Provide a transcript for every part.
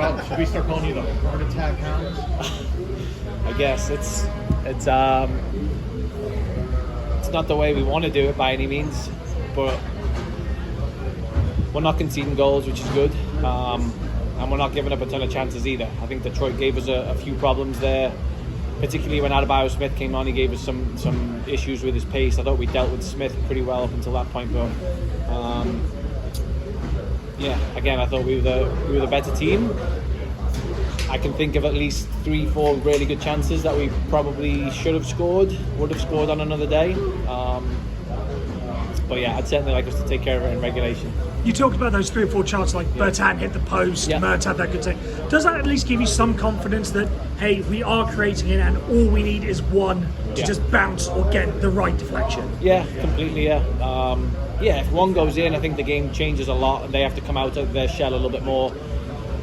Should we start calling you the heart attack hounds? I guess it's not the way we want to do it by any means, but we're not conceding goals, which is good, and we're not giving up a ton of chances either. I think Detroit gave us a few problems there, particularly when Adebayo Smith came on. He gave us some issues with his pace. I thought we dealt with Smith pretty well up until that point, but again, I thought we were the better team. I can think of at least 3-4 really good chances that we probably would have scored on another day. But yeah, I'd certainly like us to take care of it in regulation. You talked about those 3 or 4 chances, like Bertan hit the post, Mert had that good take. Does that at least give you some confidence that, hey, we are creating it and all we need is one to just bounce or get the right deflection? Yeah, completely, if one goes in, I think the game changes a lot and they have to come out of their shell a little bit more.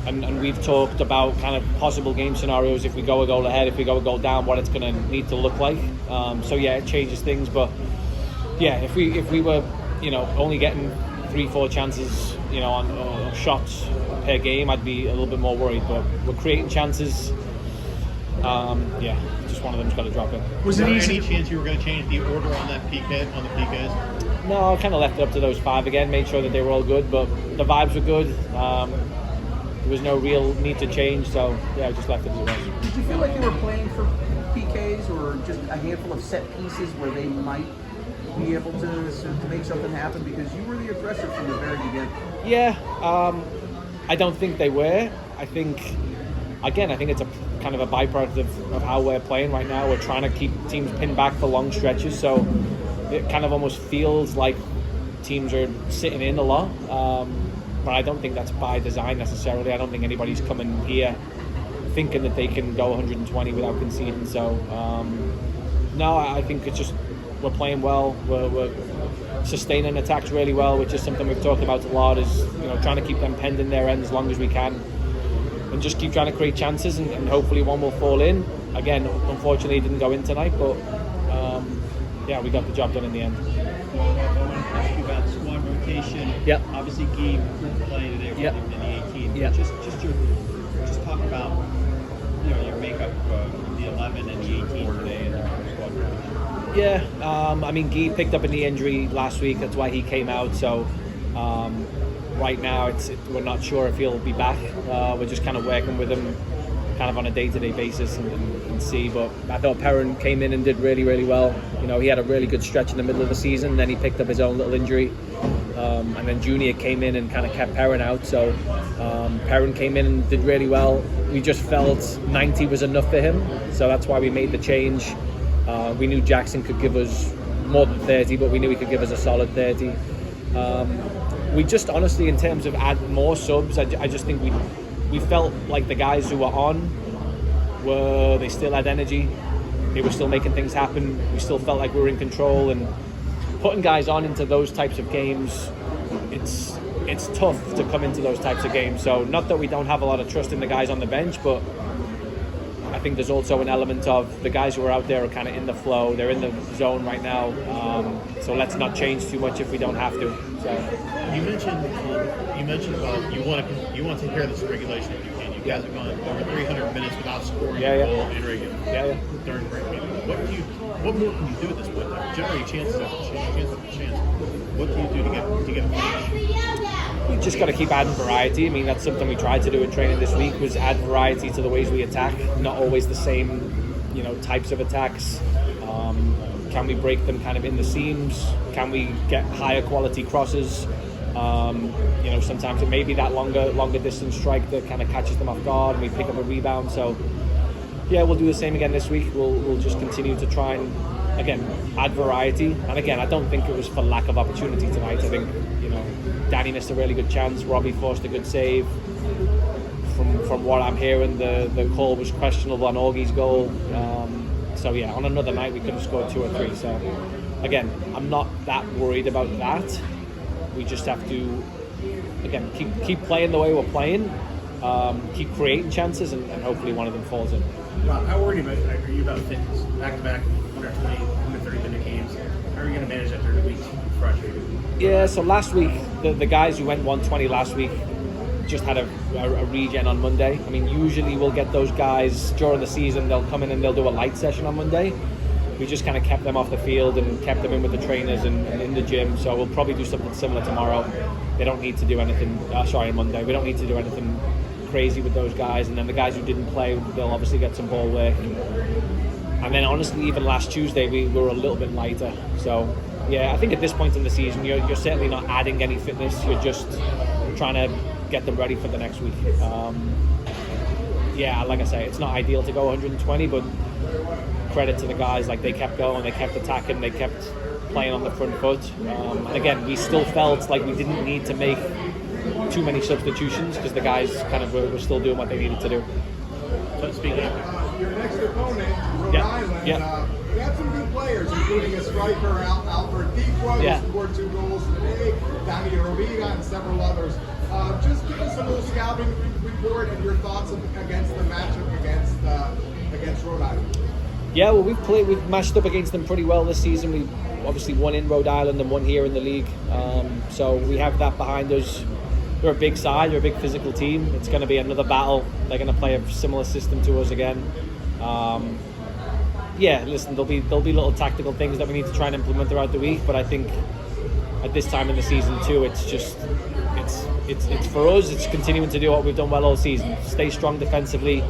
And we've talked about kind of possible game scenarios if we go a goal ahead, if we go a goal down, what it's going to need to look like. It changes things. But if we were, only getting 3-4 chances, on shots per game, I'd be a little bit more worried. But we're creating chances. Just one of them's got to drop in. Was there any chance you were going to change the order on that PKs? No, I kind of left it up to those 5 again. Made sure that they were all good, but the vibes were good. There was no real need to change, so I just left it as it was. Did you feel like you were playing for PKs or just a handful of set pieces where they might be able to make something happen, because you were the aggressor from the very beginning? I don't think they were. I think it's a kind of a byproduct of how we're playing right now. We're trying to keep teams pinned back for long stretches, so it kind of almost feels like teams are sitting in a lot. But I don't think that's by design necessarily. I don't think anybody's coming here thinking that they can go 120 without conceding. So, no, I think it's just we're playing well. We're sustaining attacks really well, which is something we've talked about a lot, is trying to keep them penned in their end as long as we can. And just keep trying to create chances and hopefully one will fall in. Again, unfortunately it didn't go in tonight, but we got the job done in the end. Yep. Obviously, Guy couldn't play today in the 18. Yep. Just talk about your makeup of the 11 and the 18 today in the squad. Guy picked up a knee injury last week. That's why he came out. So right now, we're not sure if he'll be back. We're just kind of working with him, kind of on a day-to-day basis and see. But I thought Perrin came in and did really, really well. He had a really good stretch in the middle of the season. Then he picked up his own little injury. And then Junior came in and kind of kept Perrin out. So Perrin came in and did really well. We just felt 90 was enough for him. So that's why we made the change. We knew Jackson could give us more than 30, but we knew he could give us a solid 30. We just honestly, in terms of add more subs, I just think we felt like the guys who were on they still had energy. They were still making things happen. We still felt like we were in control, and putting guys on into those types of games, it's tough to come into those types of games. So not that we don't have a lot of trust in the guys on the bench, but I think there's also an element of the guys who are out there are kind of in the flow. They're in the zone right now. So let's not change too much if we don't have to. So you mentioned about you want to take care of this regulation if you can. You guys have gone over 300 minutes without scoring a goal in regulation. During break. What more can you do at this point? Generally, chance after chance. What can you do to get a finish? We just got to keep adding variety. I mean, that's something we tried to do in training this week, was add variety to the ways we attack. Not always the same, types of attacks. Can we break them kind of in the seams? Can we get higher quality crosses? Sometimes it may be that longer distance strike that kind of catches them off guard and we pick up a rebound. So we'll do the same again this week. We'll just continue to try and, again, add variety. And again, I don't think it was for lack of opportunity tonight. I think, Danny missed a really good chance. Robbie forced a good save. From what I'm hearing, the call was questionable on Augie's goal. On another night we could have scored 2 or 3. So again, I'm not that worried about that. We just have to, again, keep playing the way we're playing, keep creating chances, and hopefully one of them falls in. Rob, how worried are you about fitness? Back-to-back 120, 130-minute games. How are you going to manage that during the week? Fresh? Yeah, so last week, the guys who went 120 last week just had a regen on Monday. I mean, usually we'll get those guys during the season. They'll come in and they'll do a light session on Monday. We just kind of kept them off the field and kept them in with the trainers and in the gym. So we'll probably do something similar tomorrow. They don't need to do anything. On Monday, we don't need to do anything crazy with those guys. And then the guys who didn't play, they'll obviously get some ball work. And then honestly, even last Tuesday, we were a little bit lighter. So yeah, I think at this point in the season, you're certainly not adding any fitness. You're just trying to get them ready for the next week. Yeah, like I say, it's not ideal to go 120, but credit to the guys. Like, they kept going, they kept attacking, they kept playing on the front foot. And again, we still felt like we didn't need to make too many substitutions because the guys kind of were still doing what they needed to do. But speaking of Your next opponent, Rhode Island, they had some good players, including a striker, Albert Dequo, who scored 2 goals today, Danny Rovida, and several others. Just give us a little scouting report and your thoughts against the matchup against Rhode Island. Yeah, well, we've matched up against them pretty well this season. We obviously won in Rhode Island and won here in the league, so we have that behind us. They're a big side, they're a big physical team. It's going to be another battle. They're going to play a similar system to us again. Yeah, listen, there'll be little tactical things that we need to try and implement throughout the week, but I think at this time in the season too, it's for us, it's continuing to do what we've done well all season. Stay strong defensively,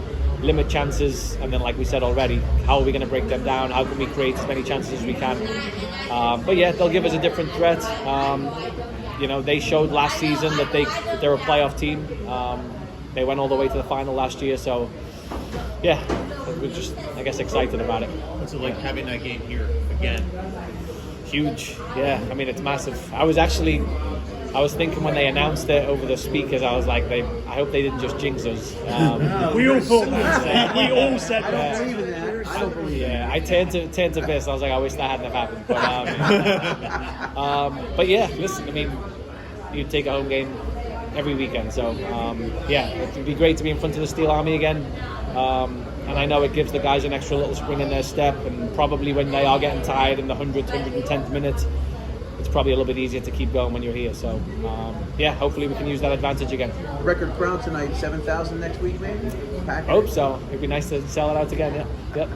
limit chances, and then, like we said already, how are we going to break them down? How can we create as many chances as we can? But yeah, they'll give us a different threat. They showed last season that they're a playoff team. They went all the way to the final last year, so yeah, we're just, I guess, excited about it. what's it like having that game here again? Huge, yeah. I mean, it's massive. I was thinking when they announced it over the speakers, I was like, I hope they didn't just jinx us. We all thought that. We all said I that. don't believe in that. I don't believe in Yeah, I turned to Vince. I was like, I wish that hadn't have happened. But yeah, listen, I mean, you take a home game every weekend. So yeah, it would be great to be in front of the Steel Army again. And I know it gives the guys an extra little spring in their step, and probably when they are getting tired in the 100th, 110th minute, it's probably a little bit easier to keep going when you're here. So yeah, hopefully we can use that advantage again. Record crowd tonight, 7,000 next week maybe? Packers? Hope so. It'd be nice to sell it out again. Yeah. Yep.